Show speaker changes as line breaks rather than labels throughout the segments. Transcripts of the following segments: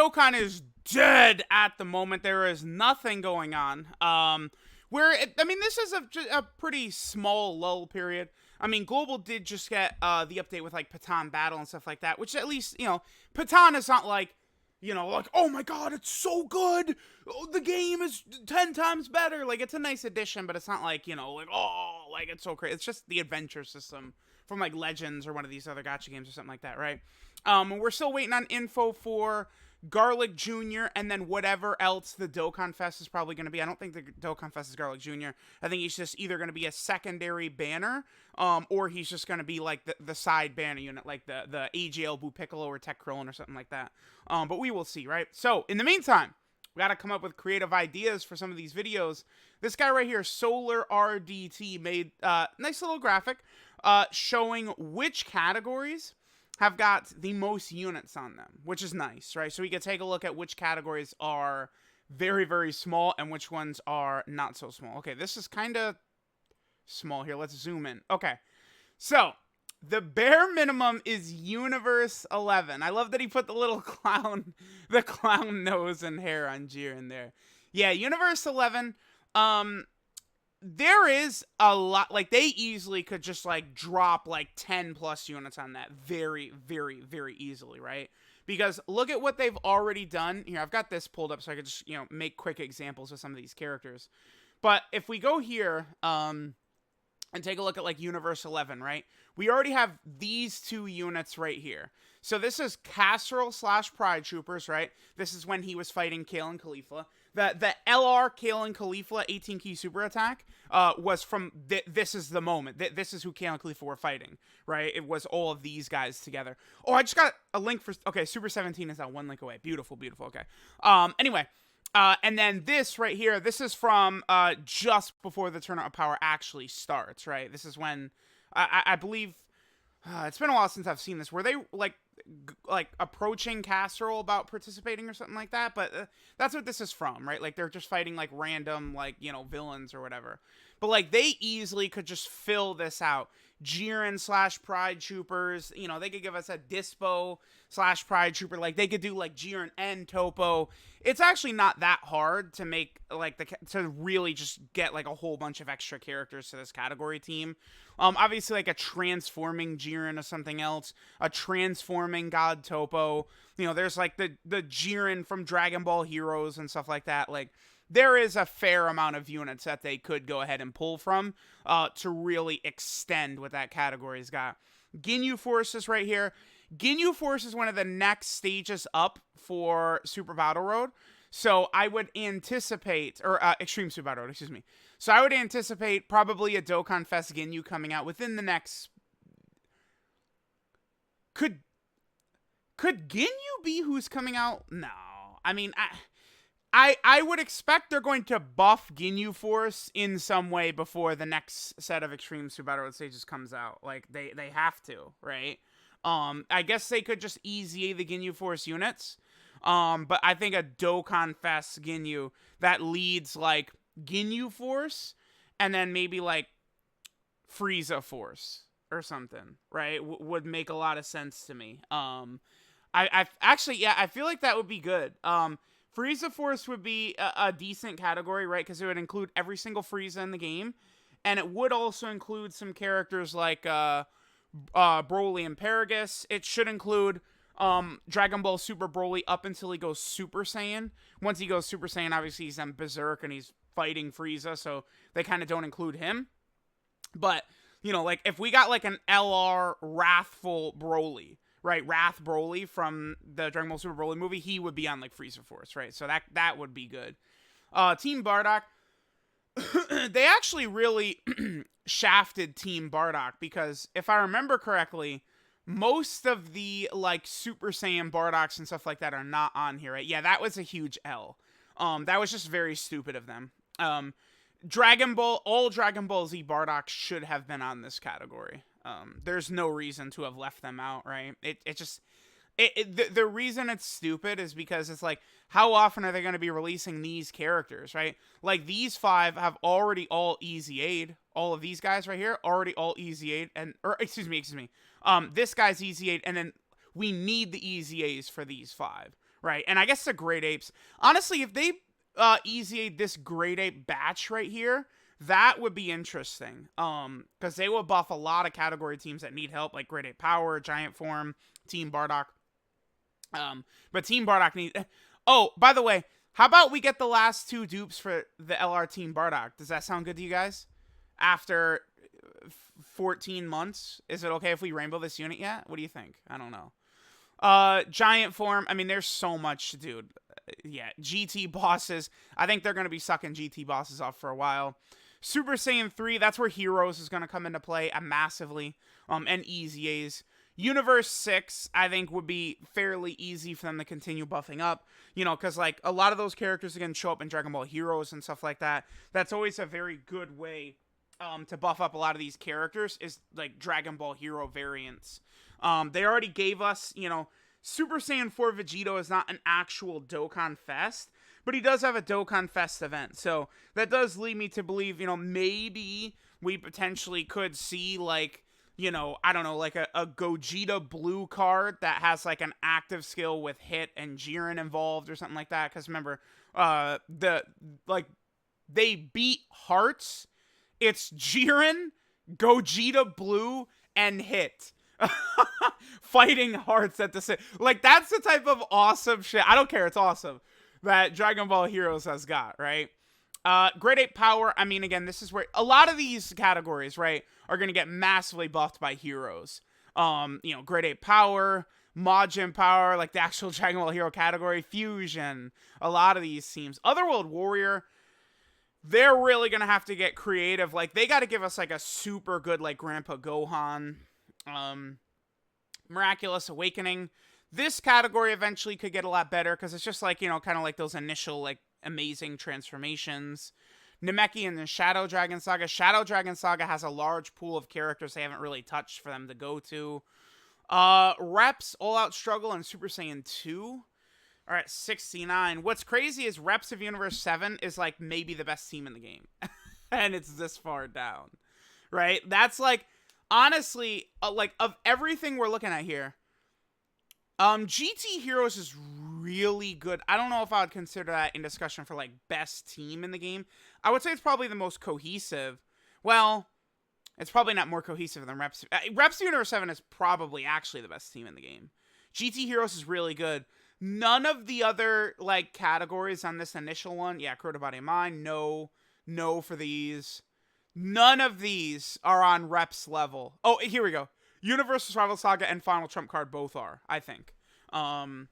Dokkan is dead at the moment. There is nothing going on. This is a pretty small lull period. I mean, Global did just get the update with like Patan Battle and stuff like that, which at least, Patan is not like, like, oh my god, it's so good. Oh, the game is 10 times better. Like, it's a nice addition, but it's not like, it's so crazy. It's just the adventure system from like Legends or one of these other gacha games or something like that, right? We're still waiting on info for Garlic Jr. and then whatever else the Dokkan Fest is probably going to be. I don't think the Dokkan Fest is Garlic Jr. I think he's just either going to be a secondary banner, or he's just going to be like the side banner unit, like the AGL Buu Piccolo or Tech Krillin or something like that. But we will see, right? So, in the meantime, we got to come up with creative ideas for some of these videos. This guy right here, Solar RDT, made a nice little graphic showing which categories have got the most units on them, which is nice, right? So we can take a look at which categories are very, very small and which ones are not so small. Okay, this is kind of small here. Let's zoom in. Okay, so the bare minimum is Universe 11. I love that he put the little clown, the clown nose and hair on Jiren there. Yeah, Universe 11, there is a lot, like, they easily could just, like, drop, like, 10 plus units on that very, very, very easily, right? Because look at what they've already done. Here, I've got this pulled up so I could just, make quick examples of some of these characters. But if we go here, and take a look at, like, Universe 11, right? We already have these two units right here. So this is Casserole / Pride Troopers, right? This is when he was fighting Kale and Khalifa. The LR Kale and Khalifa 18 key super attack was from this is the moment. This is who Kale and Khalifa were fighting, right? It was all of these guys together. Oh, I just got a link for... Okay, Super 17 is that one link away. Beautiful, beautiful. Okay. Anyway, and then this right here, this is from just before the Tournament of Power actually starts, right? This is when I believe... it's been a while since I've seen this. Were they like approaching Casserole about participating or something like that? But that's what this is from, right? Like, they're just fighting like random, like, villains or whatever. But like, they easily could just fill this out. Jiren / Pride Troopers, they could give us a Dispo / Pride Trooper. Like, they could do like Jiren and Topo. It's actually not that hard to make like to really just get like a whole bunch of extra characters to this category team. Obviously, like a transforming Jiren or something else, a transforming God Topo. There's like the Jiren from Dragon Ball Heroes and stuff like that. Like, there is a fair amount of units that they could go ahead and pull from to really extend what that category's got. Ginyu Force is right here. Ginyu Force is one of the next stages up for Super Battle Road. So I would anticipate, or Extreme Super Battle Road, excuse me. So I would anticipate probably a Dokkan Fest Ginyu coming out within the next... Could Ginyu be who's coming out? No. I mean, I would expect they're going to buff Ginyu Force in some way before the next set of Extreme Super Battle Road stages comes out. Like, they have to, right? I guess they could just easy the Ginyu Force units. But I think a Dokkan Fest Ginyu that leads, like, Ginyu Force and then maybe, like, Frieza Force or something, right? Would make a lot of sense to me. I actually, yeah, I feel like that would be good. Frieza Force would be a decent category, right? Because it would include every single Frieza in the game. And it would also include some characters like Broly and Paragus. It should include Dragon Ball Super Broly up until he goes Super Saiyan. Once he goes Super Saiyan, obviously he's on Berserk and he's fighting Frieza, so they kind of don't include him. But, like, if we got like an LR Wrathful Broly, right? Wrath Broly from the Dragon Ball Super Broly movie, he would be on like Frieza Force, right? So that would be good. Team Bardock, they actually really shafted Team Bardock because if I remember correctly, most of the like Super Saiyan Bardocks and stuff like that are not on here, right? Yeah, that was a huge L. That was just very stupid of them. All Dragon Ball Z Bardock should have been on this category. There's no reason to have left them out, right? The reason it's stupid is because it's like, how often are they going to be releasing these characters, right? Like, these 5 have already all Easy Aid. All of these guys right here, already all Easy Aid. Excuse me. This guy's Easy Aid, and then we need the Easy A's for these 5, right? And I guess the Great Apes. Honestly, if they easy this Great Ape batch right here, that would be interesting. Because they will buff a lot of category teams that need help, like Great Ape Power, Giant Form, Team Bardock. But Team Bardock need. Oh, by the way, how about we get the last 2 dupes for the LR Team Bardock? Does that sound good to you guys? After 14 months, is it okay if we rainbow this unit yet? What do you think? I don't know. Giant Form. I mean, there's so much, dude. Yeah, GT bosses. I think they're gonna be sucking GT bosses off for a while. Super Saiyan 3. That's where Heroes is gonna come into play massively. And Easy A's. Universe 6, I think, would be fairly easy for them to continue buffing up. You know, because, like, a lot of those characters are going to show up in Dragon Ball Heroes and stuff like that. That's always a very good way to buff up a lot of these characters is, like, Dragon Ball Hero variants. They already gave us, you know, Super Saiyan 4 Vegito is not an actual Dokkan Fest, but he does have a Dokkan Fest event. So that does lead me to believe, you know, maybe we potentially could see, like, you know, I don't know, like a Gogeta blue card that has like an active skill with Hit and Jiren involved or something like that. Because remember, they beat Hearts. It's Jiren, Gogeta blue, and Hit. Fighting Hearts at the same. Like, that's the type of awesome shit. I don't care. It's awesome that Dragon Ball Heroes has got, right? Great Ape Power, I mean, again, this is where a lot of these categories, right, are going to get massively buffed by Heroes. You know, Great Ape Power, Majin Power, like the actual Dragon Ball Hero category, Fusion, a lot of these teams. Otherworld Warrior, they're really going to have to get creative. Like, they got to give us, like, a super good, like, Grandpa Gohan. Miraculous Awakening. This category eventually could get a lot better because it's just, like, you know, kind of like those initial, like, amazing transformations. Namekian and the Shadow Dragon Saga. Shadow Dragon Saga has a large pool of characters they haven't really touched for them to go to. Reps, All Out Struggle, and Super Saiyan 2 are at 69. What's crazy is Reps of Universe 7 is like maybe the best team in the game. And it's this far down. Right? That's like, honestly, like of everything we're looking at here, GT Heroes is really good. I don't know if I would consider that in discussion for, like, best team in the game. I would say it's probably the most cohesive. Well, it's probably not more cohesive than Reps. Reps Universe 7 is probably actually the best team in the game. GT Heroes is really good. None of the other, like, categories on this initial one. Yeah, Crota Body of Mine. No for these. None of these are on Reps level. Oh, here we go. Universal Survival Saga and Final Trump Card both are, I think. No.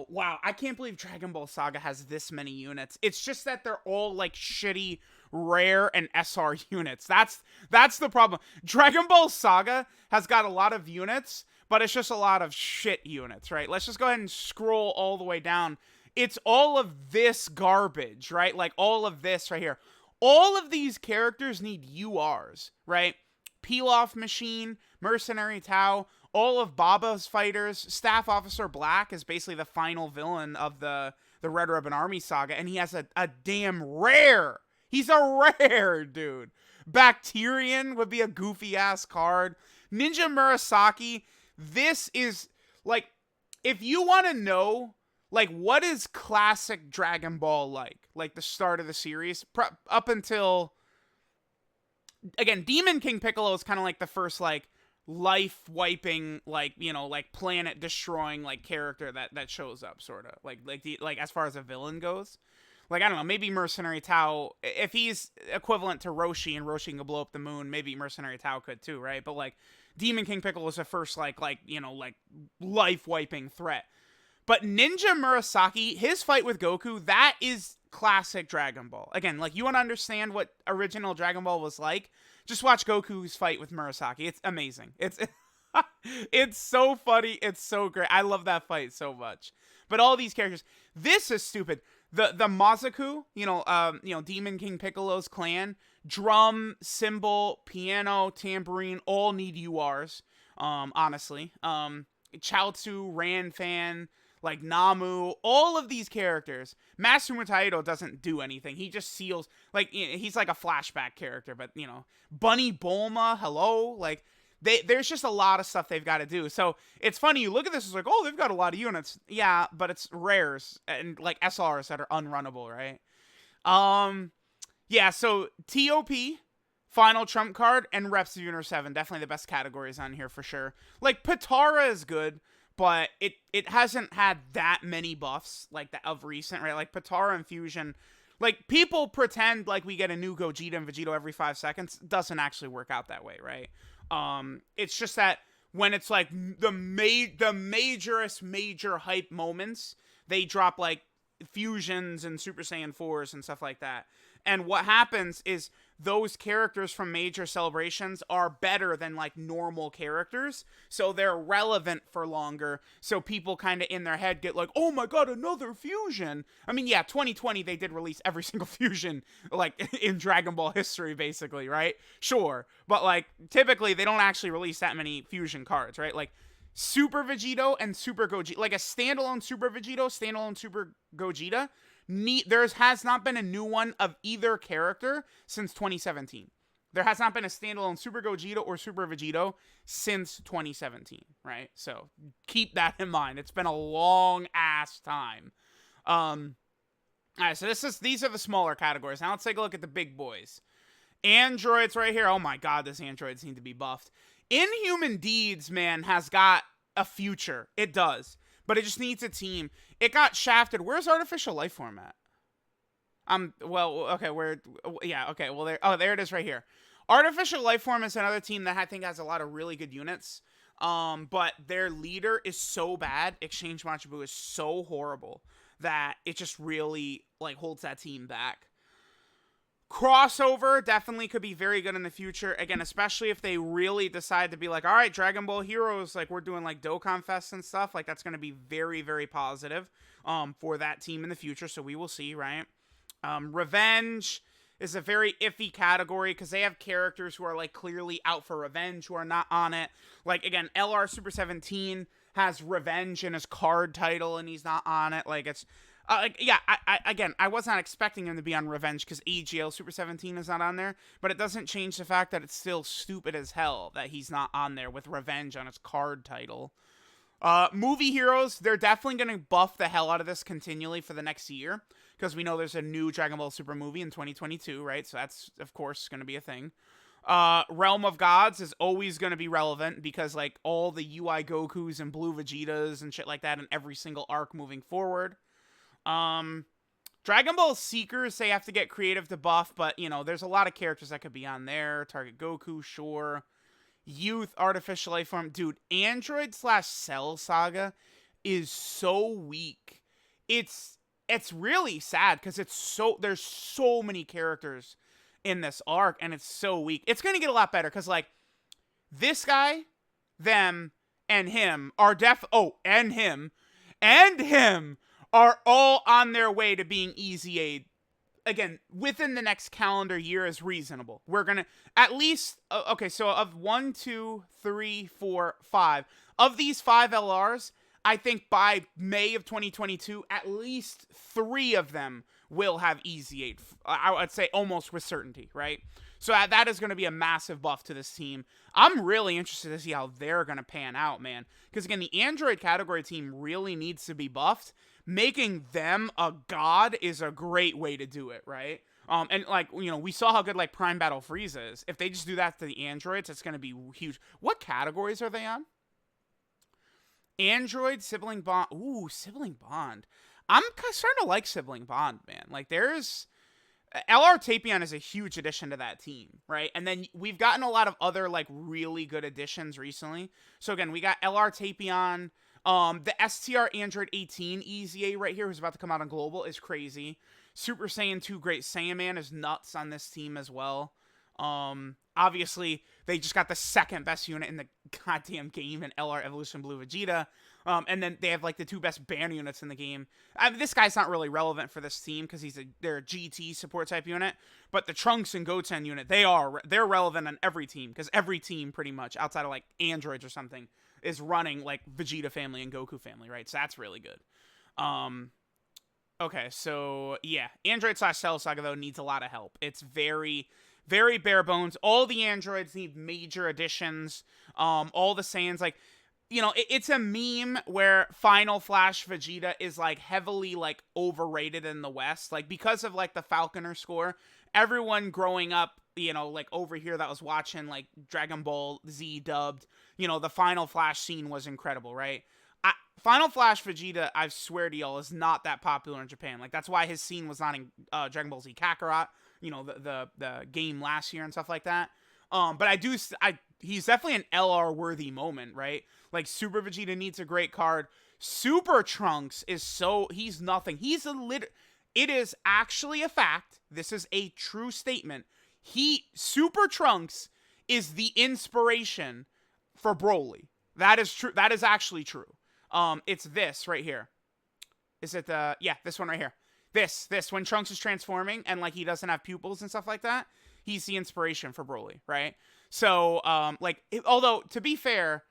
Wow, I can't believe Dragon Ball Saga has this many units. It's just that they're all, like, shitty, rare, and SR units. That's the problem. Dragon Ball Saga has got a lot of units, but it's just a lot of shit units, right? Let's just go ahead and scroll all the way down. It's all of this garbage, right? Like, all of this right here. All of these characters need URs, right? Peel-Off Machine, Mercenary Tau, all of Baba's fighters. Staff Officer Black is basically the final villain of the Red Ribbon Army saga, and he has a damn rare. He's a rare, dude. Bacterian would be a goofy-ass card. Ninja Murasaki, this is, like, if you want to know, like, what is classic Dragon Ball like the start of the series, up until, again, Demon King Piccolo is kind of like the first, like, life-wiping, like, you know, like, planet-destroying, like, character that shows up, sort of. Like, as far as a villain goes. Like, I don't know, maybe Mercenary Tau, if he's equivalent to Roshi and Roshi can blow up the moon, maybe Mercenary Tau could too, right? But, like, Demon King Piccolo is the first, like, you know, like, life-wiping threat. But Ninja Murasaki, his fight with Goku, that is classic Dragon Ball. Again, like, you want to understand what original Dragon Ball was like? Just watch Goku's fight with Murasaki. It's amazing. It's so funny. It's so great. I love that fight so much. But all these characters, this is stupid. The Mazaku, you know, Demon King Piccolo's clan, drum, cymbal, piano, tambourine, all need URs. Honestly, Chaozu, Ranfan, like Namu, all of these characters. Master Mutaido doesn't do anything. He just seals, like, he's like a flashback character, but, you know, Bunny Bulma, hello, like, there's just a lot of stuff they've got to do. So it's funny, you look at this, it's like, oh, they've got a lot of units. Yeah, but it's rares and like SRs that are unrunnable, right? Yeah, so TOP, Final Trump Card, and Reps of Universe 7. Definitely the best categories on here for sure. Like, Patara is good, but it hasn't had that many buffs, like, that of recent, right? Like, Patara and Fusion, like, people pretend like we get a new Gogeta and Vegito every 5 seconds. It doesn't actually work out that way, right? It's just that when it's, like, the majorest major hype moments, they drop, like, fusions and Super Saiyan 4s and stuff like that. And what happens is those characters from major celebrations are better than like normal characters, so they're relevant for longer. So people kind of in their head get like, oh my god, another fusion. I mean, yeah, 2020 they did release every single fusion like in Dragon Ball history, basically, right? Sure, but like typically they don't actually release that many fusion cards, right? Like Super Vegito and Super Gogeta, like a standalone Super Vegito, standalone Super Gogeta. There has not been a new one of either character since 2017. There has not been a standalone Super Gogeta or Super Vegito since 2017, right? So keep that in mind. It's been a long ass time. All right, so these are the smaller categories. Now let's take a look at the big boys. Androids right here. Oh my god, this androids need to be buffed. Inhuman Deeds, man, has got a future. It does. But it just needs a team. It got shafted. Where's Artificial Life Form at? Well, okay, there it is right here. Artificial Life Form is another team that I think has a lot of really good units. But their leader is so bad. Exchange Machibu is so horrible that it just really, like, holds that team back. Crossover definitely could be very good in the future. Again, especially if they really decide to be like, all right, Dragon Ball Heroes, like we're doing like Dokkan Fest and stuff. Like that's going to be very, very positive for that team in the future. So we will see, right? Revenge is a very iffy category because they have characters who are like clearly out for revenge who are not on it. Like again, LR Super 17 has Revenge in his card title and he's not on it. Like it's... I was not expecting him to be on Revenge because AGL Super 17 is not on there, but it doesn't change the fact that it's still stupid as hell that he's not on there with Revenge on his card title. Movie heroes, they're definitely going to buff the hell out of this continually for the next year because we know there's a new Dragon Ball Super movie in 2022, right? So that's, of course, going to be a thing. Realm of Gods is always going to be relevant because, like, all the UI Gokus and Blue Vegetas and shit like that in every single arc moving forward. Dragon Ball Seekers, they have to get creative to buff, but, you know, there's a lot of characters that could be on there. Target Goku, sure. Youth, Artificial Life Form. Dude, Android / Cell Saga is so weak. It's really sad because there's so many characters in this arc, and it's so weak. It's going to get a lot better because, like, this guy, them, and him are and him are all on their way to being easy aid. Again, within the next calendar year is reasonable. We're going to at least, okay, so of 1, 2, 3, 4, 5, of these 5 LRs, I think by May of 2022, at least 3 of them will have easy aid. I would say almost with certainty, right? So that is going to be a massive buff to this team. I'm really interested to see how they're going to pan out, man. Because again, the Android category team really needs to be buffed. Making them a god is a great way to do it, right? And like, you know, we saw how good like Prime Battle Frieza is. If they just do that to the androids, it's going to be huge. What categories are they on? Android, Sibling Bond. Ooh, Sibling Bond. I'm starting to like Sibling Bond, man. Like there's... LR Tapion is a huge addition to that team, right? And then we've gotten a lot of other like really good additions recently. So again, we got LR Tapion. The STR Android 18 EZA right here, who's about to come out on Global, is crazy. Super Saiyan 2 Great Saiyan Man is nuts on this team as well. Obviously, they just got the second best unit in the goddamn game in LR Evolution Blue Vegeta. And then they have like the 2 best banner units in the game. I mean, this guy's not really relevant for this team because they're a GT support type unit. But the Trunks and Goten unit, they're relevant on every team because every team pretty much outside of like androids or something is running like Vegeta family and Goku family, right? So that's really good. Okay, so yeah, Android / Cell Saga though needs a lot of help. It's very, very bare bones. All the androids need major additions. All the Saiyans, like, you know, it's a meme where Final Flash Vegeta is like heavily like overrated in the West, like because of like the Falconer score. Everyone growing up, you know, like over here that was watching like Dragon Ball Z dubbed, you know, the Final Flash scene was incredible, right? Final Flash Vegeta, I swear to y'all, is not that popular in Japan. Like that's why his scene was not in Dragon Ball Z Kakarot, you know, the game last year and stuff like that. But he's definitely an LR worthy moment, right? Like Super Vegeta needs a great card. Super Trunks is he's nothing. It is actually a fact. This is a true statement. Super Trunks is the inspiration for Broly. That is true. That is actually true. It's this right here. Is it this one right here. This when Trunks is transforming and like he doesn't have pupils and stuff like that, he's the inspiration for Broly, right? So, although to be fair,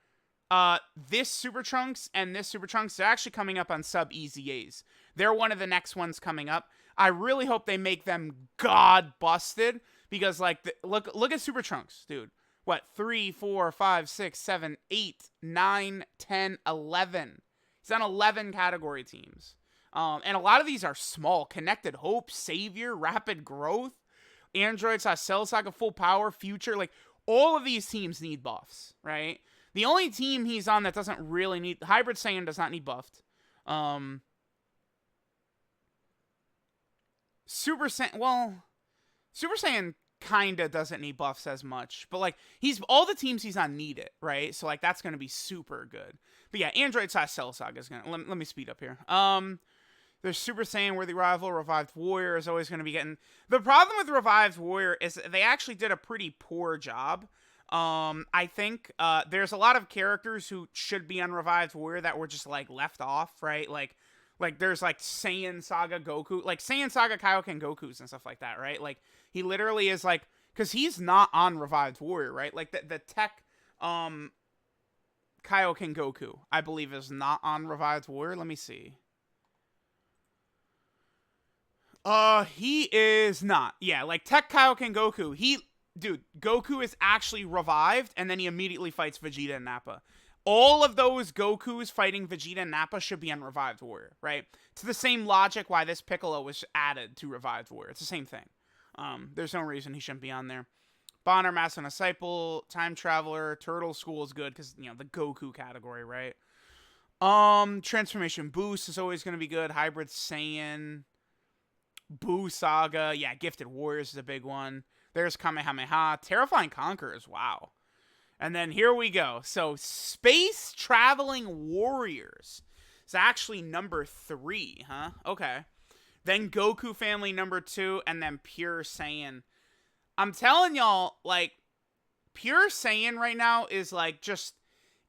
this Super Trunks and this Super Trunks, they're actually coming up on sub EZAs. They're one of the next ones coming up. I really hope they make them god busted because like look at Super Trunks, dude. What, 3, 4, 5, 6, 7, 8, 9, 10, 11. He's on 11 category teams. And a lot of these are small. Connected Hope, Savior, Rapid Growth, Android, Cell Saga, Full Power, Future. Like, all of these teams need buffs, right? The only team he's on that doesn't really need... Hybrid Saiyan does not need buffed. Super Saiyan kinda doesn't need buffs as much, but like all the teams he's on need it, right? So like that's gonna be super good. But yeah, Android Cell Saga is gonna let me speed up here. There's Super Saiyan Worthy Rival. Revived Warrior is always gonna be getting... The problem with Revived Warrior is they actually did a pretty poor job. I think there's a lot of characters who should be on Revived Warrior that were just like left off, right? Like there's like Saiyan Saga Goku, like Saiyan Saga Kaioken Gokus and stuff like that, right? Like he literally is like, because he's not on Revived Warrior, right? Like the tech Kaioken Goku, I believe, is not on Revived Warrior. Let me see. He is not. Yeah, like Tech Kaioken Goku, dude, Goku is actually revived, and then he immediately fights Vegeta and Nappa. All of those Gokus fighting Vegeta and Nappa should be on Revived Warrior, right? It's the same logic why this Piccolo was added to Revived Warrior. It's the same thing. There's no reason he shouldn't be on there. Bonner, Master Disciple, Time Traveler, Turtle School is good because, you know, the Goku category, right? Transformation Boost is always going to be good. Hybrid Saiyan, Boo Saga, yeah, Gifted Warriors is a big one. There's Kamehameha, Terrifying Conquerors, wow. And then here we go. So, Space Traveling Warriors is actually number 3, huh? Okay. Then Goku Family number 2, and then Pure Saiyan. I'm telling y'all, like, Pure Saiyan right now is, like, just...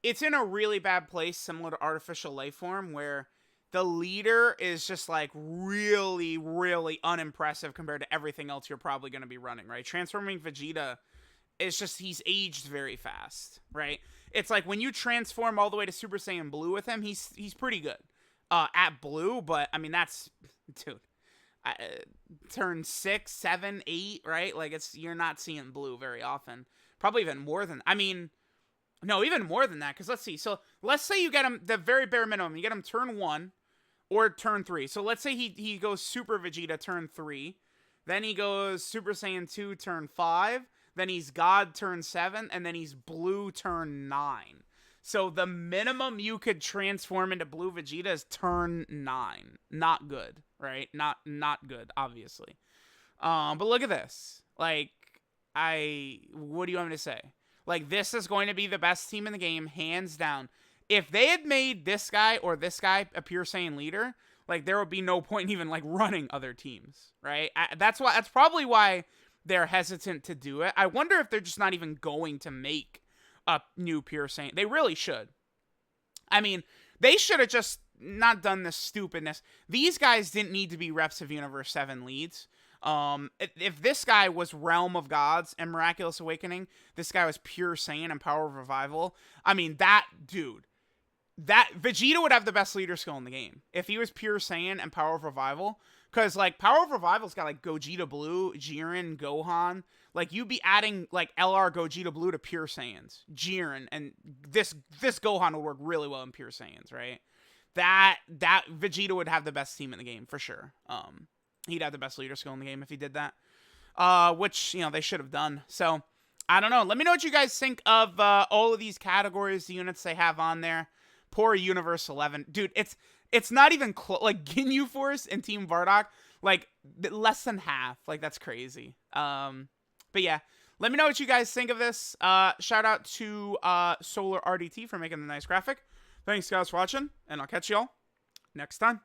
It's in a really bad place, similar to Artificial Life Form, where the leader is just, like, really, really unimpressive compared to everything else you're probably going to be running, right? Transforming Vegeta... It's just he's aged very fast, right? It's like when you transform all the way to Super Saiyan Blue with him, he's pretty good at Blue, but I mean that's, dude, turn 6, 7, 8, right? Like you're not seeing Blue very often. Probably even more than even more than that. Because let's see. So let's say you get him the very bare minimum. You get him turn 1 or turn 3. So let's say he goes Super Vegeta turn 3, then he goes Super Saiyan 2 turn 5. Then he's God turn 7, and then he's Blue turn 9. So the minimum you could transform into Blue Vegeta is turn 9. Not good, right? Not good, obviously. But look at this. Like, what do you want me to say? Like, this is going to be the best team in the game, hands down. If they had made this guy or this guy a Pure Saiyan leader, like, there would be no point in even, like, running other teams, right? That's probably why they're hesitant to do it. I wonder if they're just not even going to make a new Pure Saiyan. They really should. I mean, they should have just not done this stupidness. These guys didn't need to be reps of Universe 7 leads. If this guy was Realm of Gods and Miraculous Awakening, this guy was Pure Saiyan and Power of Revival, I mean, that Vegeta would have the best leader skill in the game. If he was Pure Saiyan and Power of Revival, Because, like, Power of Revival's got, like, Gogeta Blue, Jiren, Gohan. Like, you'd be adding, like, LR Gogeta Blue to Pure Saiyans. Jiren, and this Gohan would work really well in Pure Saiyans, right? That Vegeta would have the best team in the game, for sure. He'd have the best leader skill in the game if he did that. Which, you know, they should have done. So, I don't know. Let me know what you guys think of all of these categories, the units they have on there. Poor Universe 11. Dude, it's not even close. Like, Ginyu Force and Team Bardock, like, less than half. Like, that's crazy. But yeah, let me know what you guys think of this. Shout out to Solar RDT for making the nice graphic. Thanks, guys, for watching, and I'll catch y'all next time.